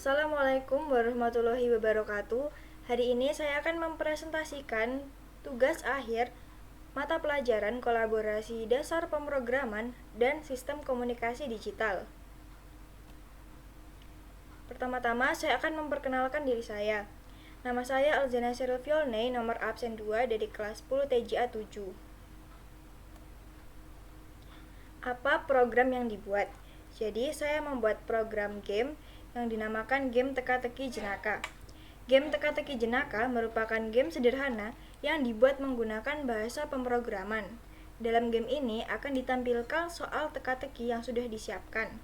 Assalamualaikum warahmatullahi wabarakatuh. Hari ini saya akan mempresentasikan tugas akhir mata pelajaran kolaborasi dasar pemrograman dan sistem komunikasi digital. Pertama-tama saya akan memperkenalkan diri saya. Nama saya Alzana Sylviolne, nomor absen 2 dari kelas 10 TJA 7. Apa program yang dibuat? Jadi saya membuat program game yang dinamakan game teka-teki jenaka. Game teka-teki jenaka merupakan game sederhana yang dibuat menggunakan bahasa pemrograman. Dalam game ini akan ditampilkan soal teka-teki yang sudah disiapkan.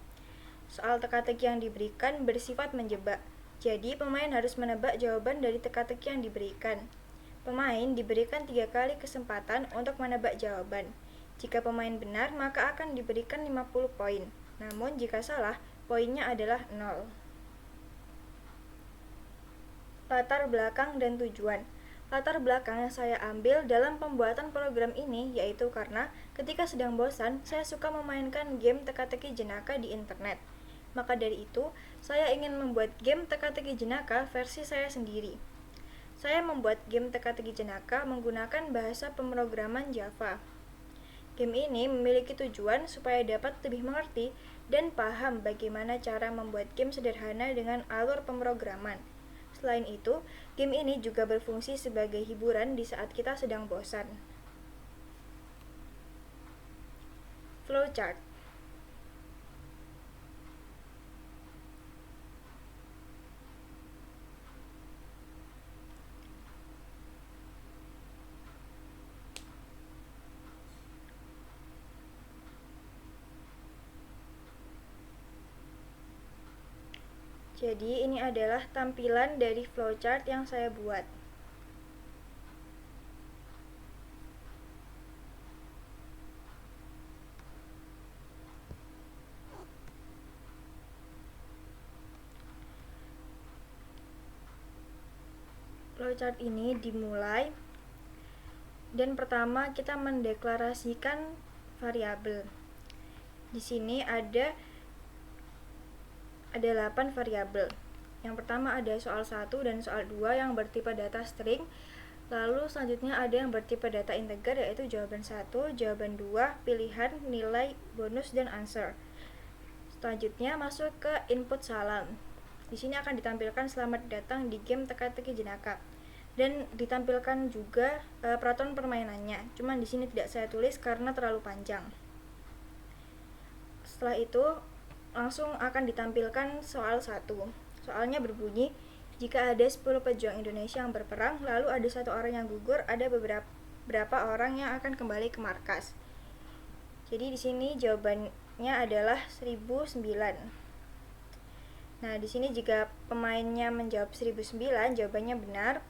Soal teka-teki yang diberikan bersifat menjebak. Jadi pemain harus menebak jawaban dari teka-teki yang diberikan. Pemain diberikan 3 kali kesempatan untuk menebak jawaban. Jika pemain benar, maka akan diberikan 50 poin. Namun jika salah, poinnya adalah 0. Latar belakang dan tujuan. Latar belakang yang saya ambil dalam pembuatan program ini yaitu karena ketika sedang bosan, saya suka memainkan game teka-teki jenaka di internet. Maka dari itu, saya ingin membuat game teka-teki jenaka versi saya sendiri. Saya membuat game teka-teki jenaka menggunakan bahasa pemrograman Java. Game ini memiliki tujuan supaya dapat lebih mengerti dan paham bagaimana cara membuat game sederhana dengan alur pemrograman. Selain itu, game ini juga berfungsi sebagai hiburan di saat kita sedang bosan. Flowchart. Jadi ini adalah tampilan dari flowchart yang saya buat. Flowchart ini dimulai dan pertama kita mendeklarasikan variabel. Di sini ada 8 variabel. Yang pertama ada soal 1 dan soal 2 yang bertipe data string. Lalu selanjutnya ada yang bertipe data integer yaitu jawaban 1, jawaban 2, pilihan, nilai, bonus, dan answer. Selanjutnya masuk ke input salam. Di sini akan ditampilkan selamat datang di game teka-teki jenaka. Dan ditampilkan juga peraturan permainannya. Cuman di sini tidak saya tulis karena terlalu panjang. Setelah itu langsung akan ditampilkan soal 1. Soalnya berbunyi, jika ada 10 pejuang Indonesia yang berperang, lalu ada 1 orang yang gugur, ada beberapa orang yang akan kembali ke markas. Jadi di sini jawabannya adalah 1009. Nah, di sini jika pemainnya menjawab 1009, jawabannya benar,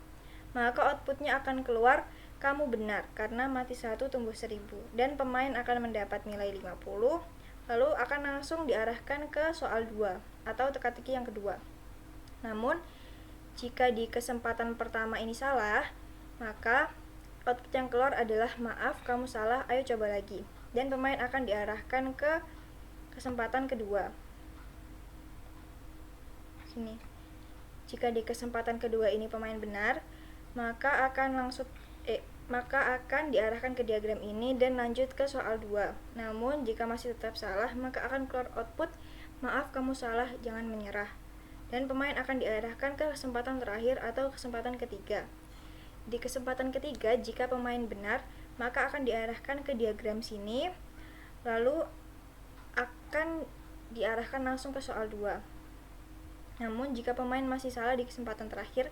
maka outputnya akan keluar kamu benar karena mati 1 tumbuh 1000 dan pemain akan mendapat nilai 50. Lalu akan langsung diarahkan ke soal 2 atau teka-teki yang kedua. Namun, jika di kesempatan pertama ini salah, maka output yang keluar adalah maaf kamu salah, ayo coba lagi. Dan pemain akan diarahkan ke kesempatan kedua. Sini. Jika di kesempatan kedua ini pemain benar, maka akan diarahkan ke diagram ini dan lanjut ke soal 2. Namun, jika masih tetap salah, maka akan keluar output, maaf kamu salah, jangan menyerah. Dan pemain akan diarahkan ke kesempatan terakhir atau kesempatan ketiga. Di kesempatan ketiga, jika pemain benar, maka akan diarahkan ke diagram sini, lalu akan diarahkan langsung ke soal 2. Namun, jika pemain masih salah di kesempatan terakhir,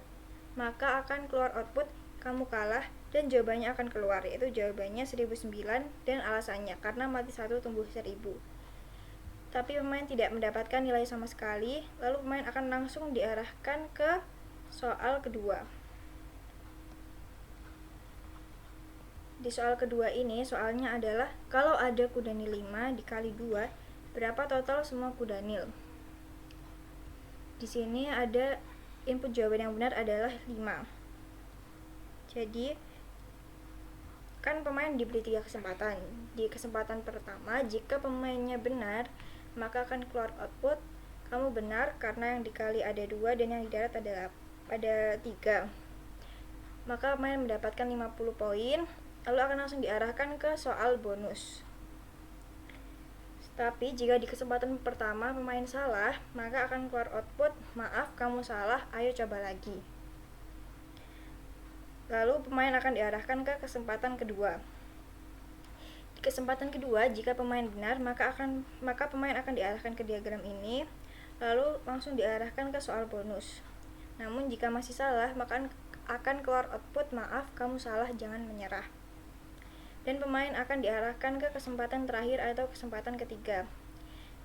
maka akan keluar output, kamu kalah, dan jawabannya akan keluar, yaitu jawabannya 1009 dan alasannya karena mati 1 tumbuh 1000. Tapi pemain tidak mendapatkan nilai sama sekali, lalu pemain akan langsung diarahkan ke soal kedua. Di soal kedua ini, soalnya adalah kalau ada kudanil 5 dikali 2, berapa total semua kudanil? Di sini ada input jawaban yang benar adalah 5. Jadi kan pemain diberi 3 kesempatan. Di kesempatan pertama, jika pemainnya benar, maka akan keluar output kamu benar karena yang dikali ada 2 dan yang di darat ada 3. Maka pemain mendapatkan 50 poin, lalu akan langsung diarahkan ke soal bonus. Tapi jika di kesempatan pertama pemain salah, maka akan keluar output, maaf kamu salah, ayo coba lagi. Lalu pemain akan diarahkan ke kesempatan kedua. Di kesempatan kedua, jika pemain benar, maka pemain akan diarahkan ke diagram ini, lalu langsung diarahkan ke soal bonus. Namun jika masih salah, maka akan keluar output, maaf kamu salah, jangan menyerah. Dan pemain akan diarahkan ke kesempatan terakhir atau kesempatan ketiga.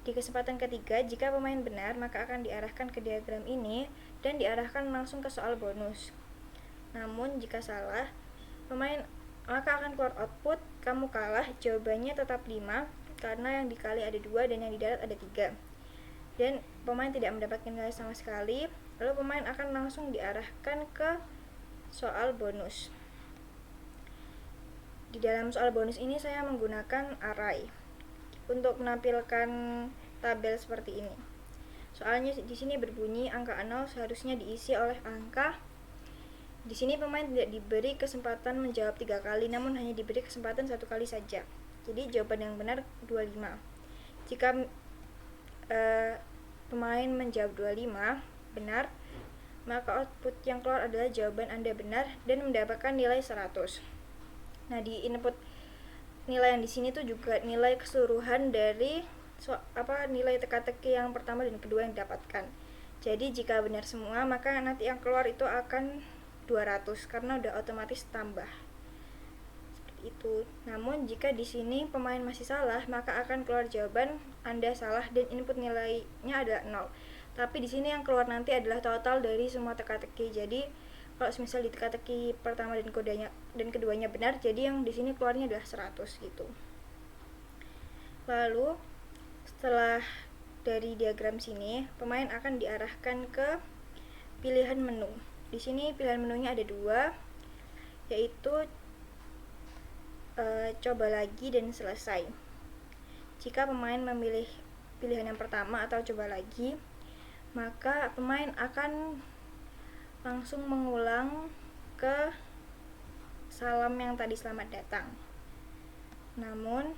Di kesempatan ketiga, jika pemain benar, maka akan diarahkan ke diagram ini dan diarahkan langsung ke soal bonus. Namun jika salah, maka akan keluar output, kamu kalah, jawabannya tetap 5 karena yang dikali ada 2 dan yang di darat ada 3. Dan pemain tidak mendapatkan nilai sama sekali, lalu pemain akan langsung diarahkan ke soal bonus. Di dalam soal bonus ini saya menggunakan array untuk menampilkan tabel seperti ini. Soalnya di sini berbunyi angka 0 seharusnya diisi oleh angka. Di sini pemain tidak diberi kesempatan menjawab 3 kali, namun hanya diberi kesempatan 1 kali saja. Jadi jawaban yang benar 25. Jika pemain menjawab 25 benar, maka output yang keluar adalah jawaban Anda benar dan mendapatkan nilai 100. Nah, di input nilai yang di sini tuh juga nilai keseluruhan dari nilai teka-teki yang pertama dan kedua yang didapatkan. Jadi jika benar semua, maka nanti yang keluar itu akan 200 karena udah otomatis tambah. Seperti itu. Namun jika di sini pemain masih salah, maka akan keluar jawaban Anda salah dan input nilainya adalah 0. Tapi di sini yang keluar nanti adalah total dari semua teka-teki. Jadi kalau misal di teka-teki pertama dan keduanya benar, jadi yang di sini keluarnya adalah 100 gitu. Lalu setelah dari diagram sini, pemain akan diarahkan ke pilihan menu. Di sini pilihan menunya ada 2, yaitu coba lagi dan selesai. Jika pemain memilih pilihan yang pertama atau coba lagi, maka pemain akan langsung mengulang ke salam yang tadi selamat datang. Namun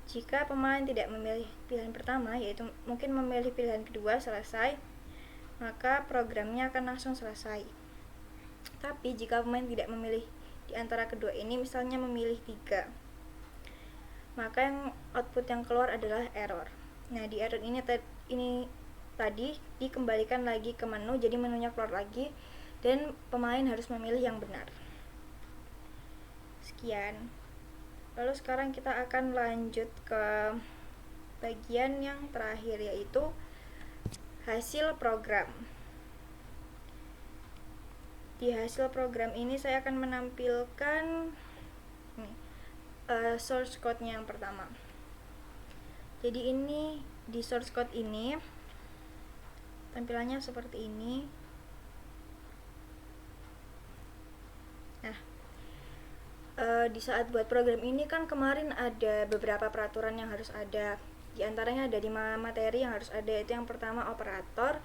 jika pemain tidak memilih pilihan pertama, yaitu mungkin memilih pilihan kedua selesai, maka programnya akan langsung selesai. Tapi jika pemain tidak memilih di antara kedua ini, misalnya memilih 3, maka yang output yang keluar adalah error. Nah, di error ini tadi dikembalikan lagi ke menu, jadi menunya keluar lagi dan pemain harus memilih yang benar. Sekian. Lalu sekarang kita akan lanjut ke bagian yang terakhir, yaitu hasil program. Di hasil program ini saya akan menampilkan source code-nya yang pertama. Jadi ini di source code ini tampilannya seperti ini. Nah, di saat buat program ini kan kemarin ada beberapa peraturan yang harus ada. Di antaranya ada 5 materi yang harus ada, itu yang pertama operator,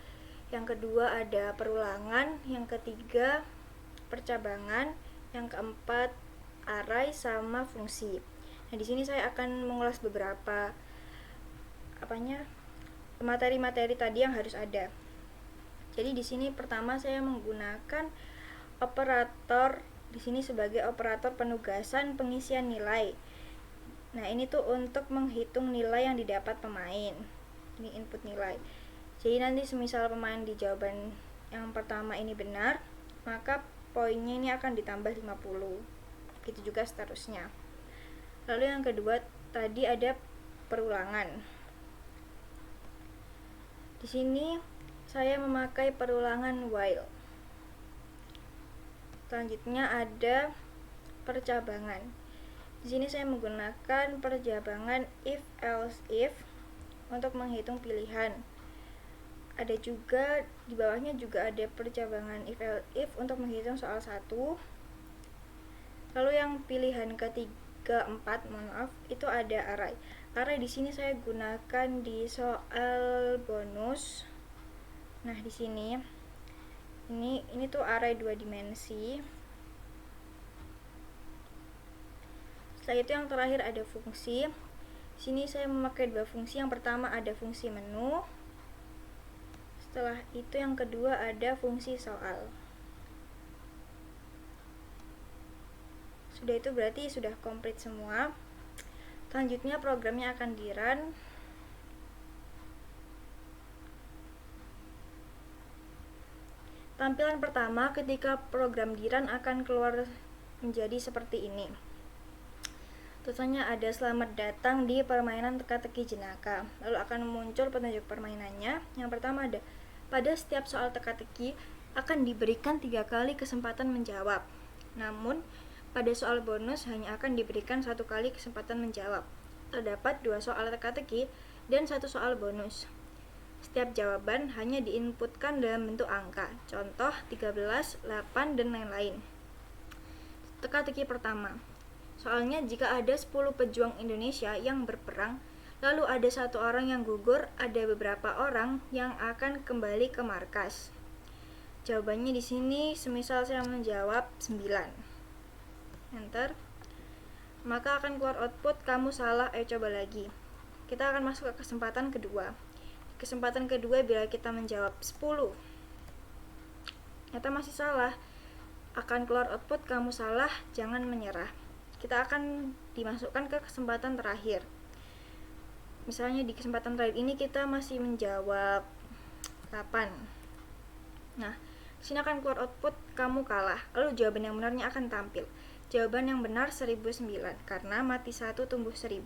yang kedua ada perulangan, yang ketiga percabangan, yang keempat array sama fungsi. Nah, di sini saya akan mengulas beberapa materi-materi tadi yang harus ada. Jadi di sini pertama saya menggunakan operator di sini sebagai operator penugasan pengisian nilai. Nah, ini tuh untuk menghitung nilai yang didapat pemain. Ini input nilai. Jadi nanti semisal pemain di jawaban yang pertama ini benar, maka poinnya ini akan ditambah 50. Begitu juga seterusnya. Lalu yang kedua tadi ada perulangan. Di sini saya memakai perulangan while. Selanjutnya ada percabangan. Di sini saya menggunakan percabangan if else if untuk menghitung pilihan. Ada juga di bawahnya juga ada percabangan if else if untuk menghitung soal 1. Lalu yang pilihan ketiga, 4, itu ada array. array di sini saya gunakan di soal bonus. Nah, di sini ini tuh array 2 dimensi. Setelah itu yang terakhir ada fungsi. Sini saya memakai dua fungsi. Yang pertama ada fungsi menu. Setelah itu yang kedua ada fungsi soal. Sudah itu berarti sudah komplit semua. Selanjutnya programnya akan di-run. Tampilan pertama ketika program di-run akan keluar menjadi seperti ini. Tulisannya ada selamat datang di permainan teka-teki jenaka. Lalu akan muncul petunjuk permainannya. Yang pertama ada, pada setiap soal teka-teki akan diberikan 3 kali kesempatan menjawab. Namun, pada soal bonus hanya akan diberikan 1 kali kesempatan menjawab. Terdapat 2 soal teka-teki dan 1 soal bonus. Setiap jawaban hanya diinputkan dalam bentuk angka. Contoh 13, 8, dan lain-lain. Teka-teki pertama. Soalnya jika ada 10 pejuang Indonesia yang berperang, lalu ada 1 orang yang gugur, ada beberapa orang yang akan kembali ke markas. Jawabannya di sini semisal saya menjawab 9. Enter. Maka akan keluar output kamu salah, ayo coba lagi. Kita akan masuk ke kesempatan kedua. Kesempatan kedua bila kita menjawab 10. Ternyata masih salah. Akan keluar output kamu salah, jangan menyerah. Kita akan dimasukkan ke kesempatan terakhir. Misalnya di kesempatan terakhir ini kita masih menjawab 8. Nah, sini akan keluar output kamu kalah. Lalu jawaban yang benarnya akan tampil. Jawaban yang benar 1009 karena mati 1 tumbuh 1000.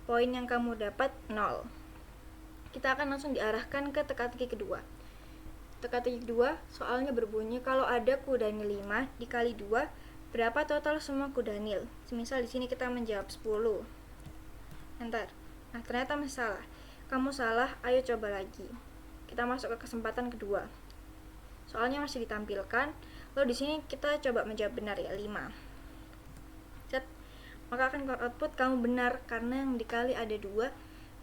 Poin yang kamu dapat 0. Kita akan langsung diarahkan ke teka-teki kedua. Teka-teki kedua soalnya berbunyi kalau ada kudanil 5 dikali 2, berapa total semua kudanil? Semisal di sini kita menjawab 10. Enter. Nah, ternyata masih salah. Kamu salah, ayo coba lagi. Kita masuk ke kesempatan kedua. Soalnya masih ditampilkan. Lalu di sini kita coba menjawab benar ya, 5. Set. Maka akan keluar output kamu benar karena yang dikali ada 2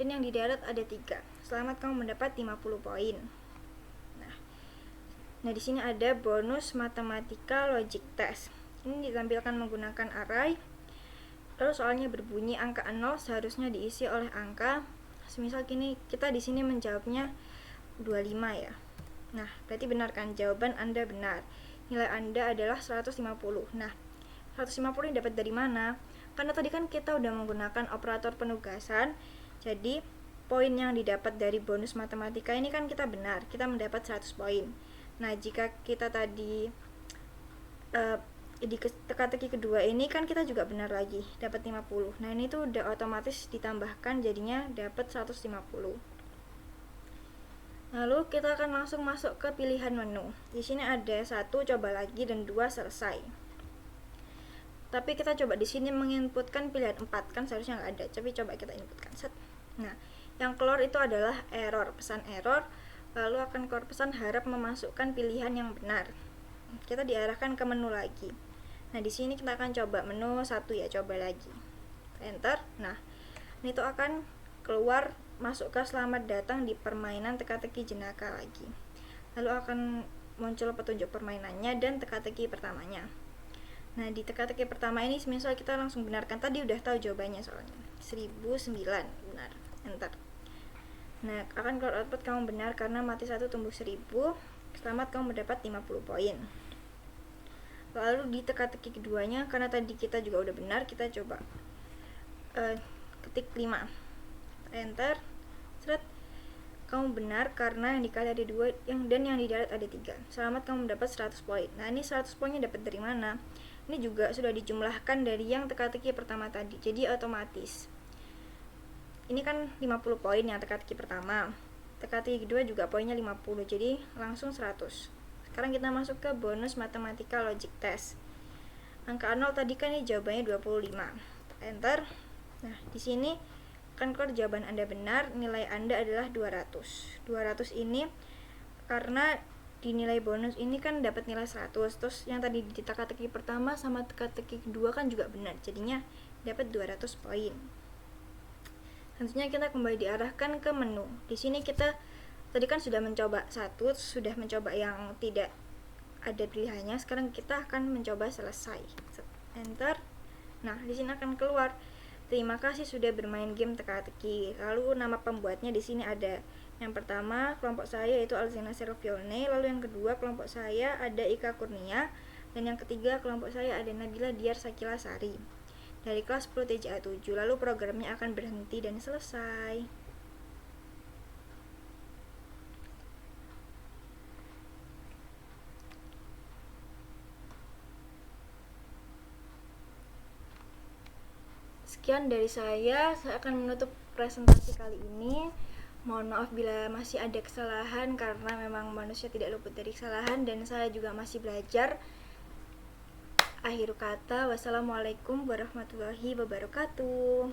dan yang di darat ada 3. Selamat, kamu mendapat 50 poin. Nah, di sini ada bonus matematika logic test. Ini ditampilkan menggunakan array. Lalu soalnya berbunyi angka 0 seharusnya diisi oleh angka. Semisal gini, kita di sini menjawabnya 25 ya. Nah, berarti benar kan? Jawaban Anda benar. Nilai Anda adalah 150. Nah, 150 ini dapat dari mana? Karena tadi kan kita udah menggunakan operator penugasan. Jadi, poin yang didapat dari bonus matematika ini kan kita benar. Kita mendapat 100 poin. Nah, jika kita tadi di teka-teki kedua ini kan kita juga benar lagi, dapat 50. Nah, ini tuh udah otomatis ditambahkan jadinya dapat 150. Lalu kita akan langsung masuk ke pilihan menu. Di sini ada 1 coba lagi dan 2 selesai. Tapi kita coba di sini menginputkan pilihan 4, kan seharusnya nggak ada. Tapi coba kita inputkan. Set. Nah, yang keluar itu adalah error, pesan error. Lalu akan keluar pesan harap memasukkan pilihan yang benar. Kita diarahkan ke menu lagi. Nah, di sini kita akan coba menu 1 ya, coba lagi. Enter. Nah, ini tuh akan keluar masuk ke selamat datang di permainan teka-teki jenaka lagi. Lalu akan muncul petunjuk permainannya dan teka-teki pertamanya. Nah, di teka-teki pertama ini misal kita langsung benarkan, tadi udah tahu jawabannya soalnya. 1009, benar. Enter. Nah, akan keluar output kamu benar karena mati 1 tumbuh 1000. Selamat, kamu mendapat 50 poin. Lalu di teka-teki keduanya, karena tadi kita juga udah benar, kita coba ketik 5. Enter. Seret. Kamu benar karena yang dikali ada 2 dan yang di darat ada 3. Selamat, kamu mendapat 100 poin. Nah, ini 100 poinnya dapat dari mana? Ini juga sudah dijumlahkan dari yang teka-teki pertama tadi. Jadi otomatis. Ini kan 50 poin yang teka-teki pertama. Teka-teki kedua juga poinnya 50. Jadi langsung 100. Sekarang kita masuk ke bonus matematika logic test. Angka 0 tadi kan ini jawabannya 25. Enter. Nah, di sini akan keluar jawaban Anda benar, nilai Anda adalah 200. 200 ini karena di nilai bonus ini kan dapat nilai 100. Terus yang tadi di teka-teki pertama sama teka-teki kedua kan juga benar. Jadinya dapat 200 poin. Selanjutnya kita kembali diarahkan ke menu. Di sini kita tadi kan sudah mencoba sudah mencoba yang tidak ada pilihannya. Sekarang kita akan mencoba selesai. Enter. Nah, di sini akan keluar terima kasih sudah bermain game teka-teki. Lalu nama pembuatnya di sini ada. Yang pertama kelompok saya yaitu Alzina Serovione, lalu yang kedua kelompok saya ada Ika Kurnia, dan yang ketiga kelompok saya ada Nabila Diar Sakila Sari dari kelas 10 TJA 7. Lalu programnya akan berhenti dan selesai. Sekian dari saya akan menutup presentasi kali ini. Mohon maaf bila masih ada kesalahan karena memang manusia tidak luput dari kesalahan dan saya juga masih belajar. Akhir kata, wassalamualaikum warahmatullahi wabarakatuh.